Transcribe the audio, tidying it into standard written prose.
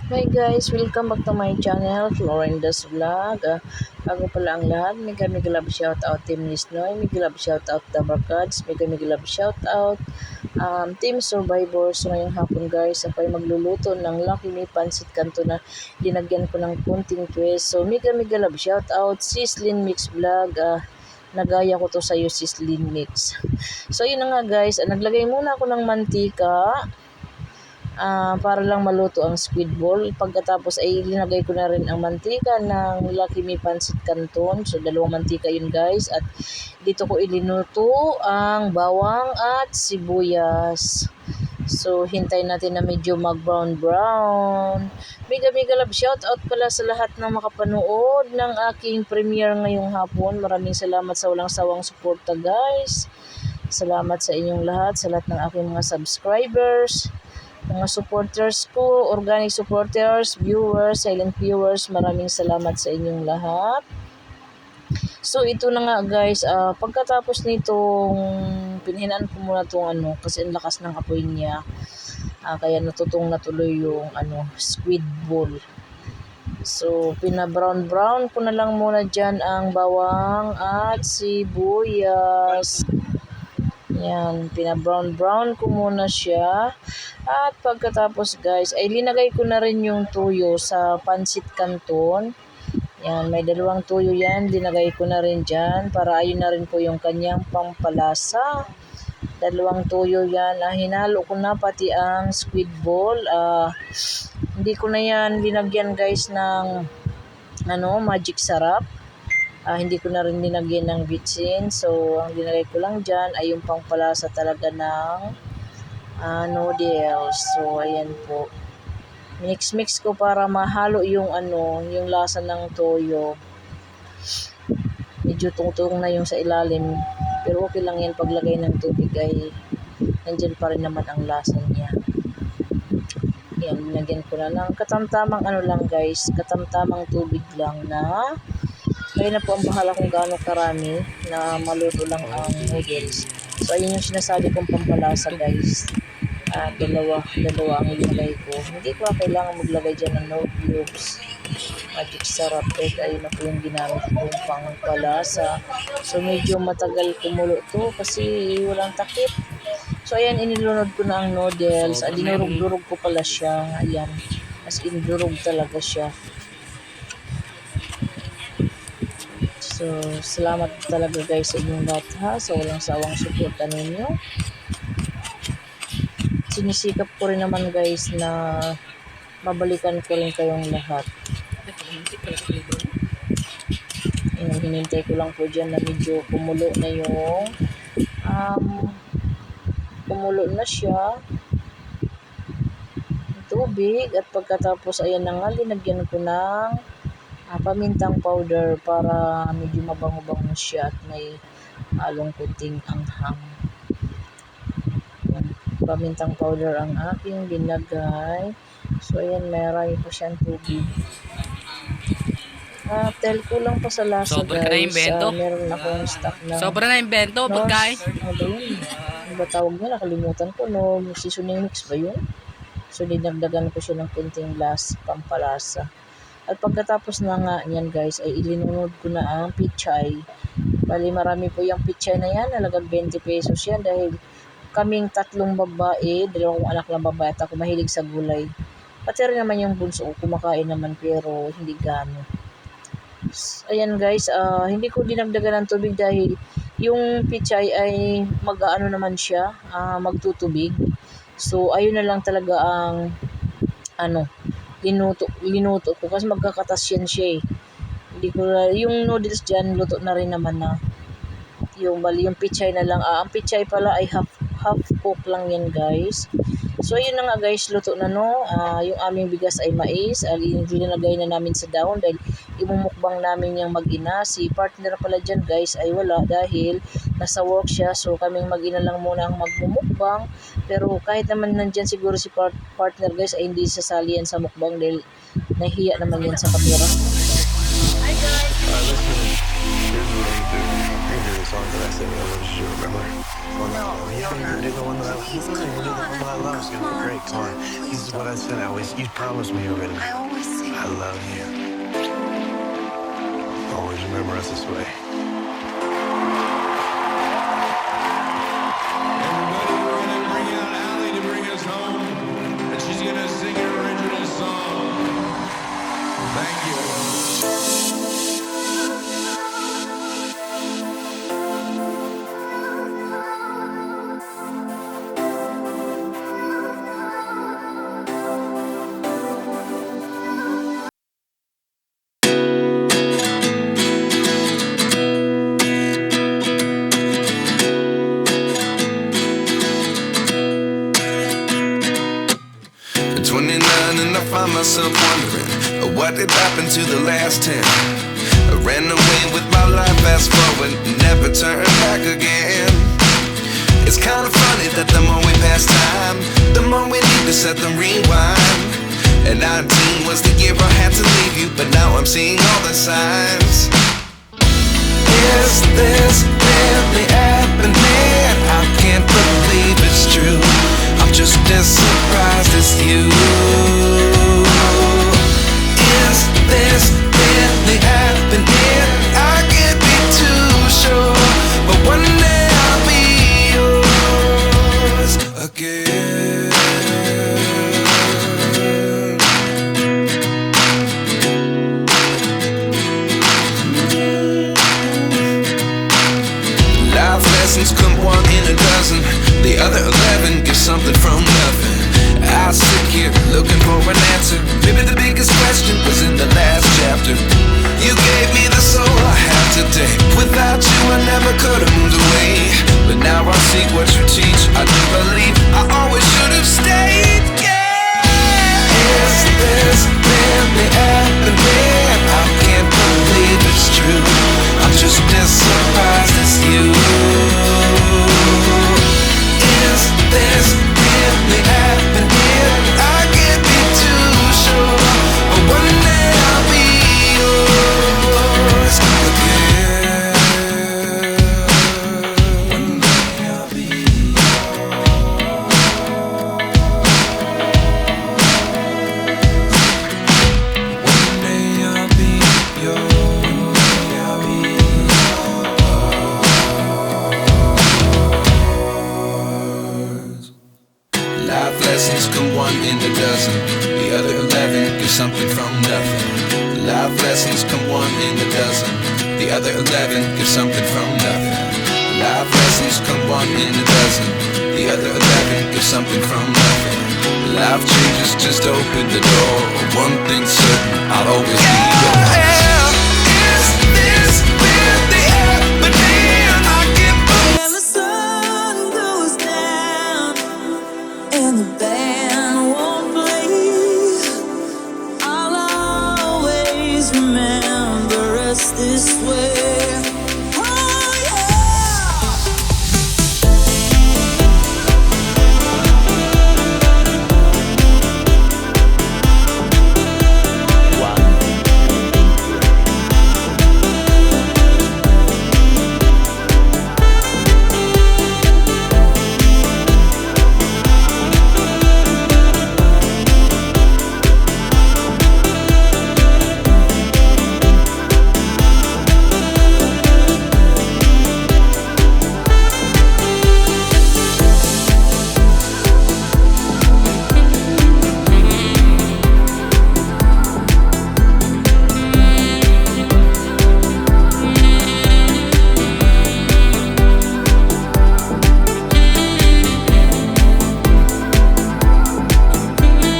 Hi guys, welcome back to my channel, Florenda's Vlog. Bago pala ang lahat, mega love shout out Team Nisnoy, mega love shout out Dabarkads, mega love shout out Team Survivors. So ngayong hapon guys, ako ay magluluto ng Lucky Me Pancit Canton na dinagyan ko ng kunting twist. So mega love shout out Sislin Mix Vlog. Nagaya ko to sa iyo Sislin Mix. So yun na nga guys, naglagay muna ako ng mantika para lang maluto ang squid ball. Pagkatapos ay linagay ko na rin ang mantika ng Lucky Me Pancit Canton. So dalawang mantika yun guys. At dito ko ilinuto ang bawang at sibuyas. So hintay natin na medyo mag brown. Mega love shout out pala sa lahat ng makapanood ng aking premiere ngayong hapon. Maraming salamat sa walang sawang suporta guys. Salamat sa inyong lahat, sa lahat ng aking mga subscribers, mga supporters ko, organic supporters, viewers, silent viewers, maraming salamat sa inyong lahat. So ito na nga guys, pagkatapos nitong pinhinaan ko muna itong kasi ang lakas ng apoy niya, kaya natutong natuloy yung squid ball. So pina-brown ko na lang muna dyan ang bawang at sibuyas. Yan, pina-brown ko muna siya. At pagkatapos guys, ay linagay ko na rin yung tuyo sa Pancit Canton. Yan, may dalawang tuyo yan. Linagay ko na rin dyan para ayun na rin po yung kanyang pampalasa. Dalawang tuyo yan. Hinalo ko na pati ang squid ball. Hindi ko na yan linagyan guys ng magic sarap. Hindi ko na rin linagyan ng bitsin. So, ang linagay ko lang dyan ay yung pangpalasa talaga ng noodles. So, ayan po. Mix ko para mahalo yung yung lasa ng toyo. Medyo tungtong na yung sa ilalim. Pero okay lang yan paglagay ng tubig ay nandyan pa rin naman ang lasa niya. Yan, linagyan ko na lang. Katamtamang lang guys. Katamtamang tubig lang na kaya na po ang bahala kung gaano karami na maluto lang ang noodles. So, ayun yung sinasabi kong pampalasa guys. Dalawa ang ilagay ko. Hindi ko kailangan maglagay dyan ng no cubes. Magic sarap. Ayun na po yung ginamit kong pampalasa. So, medyo matagal kumulo to kasi walang takip. So, ayan, inilunod ko na ang noodles. Dinurog-durog ko pala siya. Ayan. As in, durog talaga siya. So, salamat talaga guys sa inyong lahat sa walang sawang suporta ninyo. Sinisikap ko rin naman guys na mabalikan ko rin kayong lahat. Hinintay ko lang po dyan na medyo kumulo na yung kumulo na siya tubig. At pagkatapos ayan na nga, linagyan ko ng pamintang powder para medyo mabango-bango siya at may halong kunting anghang. Pamintang powder ang aking linagay. So ayan, marami pa siyang tubig. Dahil kulang pa sa lasa sobra guys, na meron akong stock na sobra na invento pagkain. Ano ba yun? Ano ba tawag niya? Nakalimutan ko. Seasoning mix ba yun? So dinagdagan ko siya ng kunting pampalasa. At pagkatapos na nga yan guys, ay ilinunod ko na ang pichay. Bali marami po yung pichay na yan, halagang 20 pesos yan dahil kaming tatlong babae, dalawang anak ng babae at ako mahilig sa gulay. Pati rin naman yung bunso, kumakain naman pero hindi gano. Ayan guys, hindi ko dinagdagan ng tubig dahil yung pichay ay mag-aano naman siya, magtutubig. So ayun na lang talaga ang linuto ko kasi magkakatas yan siya eh. Hindi ko yung noodles dyan, luto na rin naman na. Yung pichay na lang. Ang pichay pala ay half cook lang yan guys. So ayun na nga guys, luto na yung aming bigas ay mais. Linagay na namin sa daon dahil imumukbang namin yung mag-ina. Si partner pala dyan guys ay wala dahil nasa work siya. So kaming mag-ina lang muna ang magmumukbang. Pero kahit naman nandyan siguro si partner guys ay hindi sasali yan sa mukbang dahil nahiya naman yan sa kamera. Hi guys! song that I sing. I don't know if you remember. No, Yeah, no, you do the one that I love. Please, You come do the on. one that I love. It's gonna be great. Come on. This is what I said. You promised me already. I always sing. I love you. Always remember us this way. Everybody, we're gonna bring out Allie to bring us home, and she's gonna sing an original song. Thank you. At 29 and I find myself wondering what did happen to the last 10. I ran away with my life, fast forward, never turn back again. It's kind of funny that the more we pass time, the more we need to set the rewind. And 19 was the year I had to leave you, but now I'm seeing all the signs. Is this really happening? I can't believe it's true. I'm just as surprised as you. Is this really happening? I can't be too sure, but one day I'll be yours again. Life lessons come one in a dozen. The other 11 give something from nothing. I sit here looking for an answer. Maybe the biggest question was in the last chapter. You gave me the soul I have today. Without you I never could have moved away. But now I see what you teach. I do believe I always should have stayed. Yeah. Is this really happening? I can't believe it's true. I'm just as surprised as you. Is this really happening? I can't be too sure, but one day I'll be yours again. One day I'll be One day I'll be yours. I'll be yours. Life lessons come one in a dozen. The other 11 give something from nothing. Life lessons come one in a dozen. The other 11 give something from nothing. Life lessons come one in a dozen. The other 11 give something from nothing. Life changes, just open the door. One thing's certain, I'll always be yours.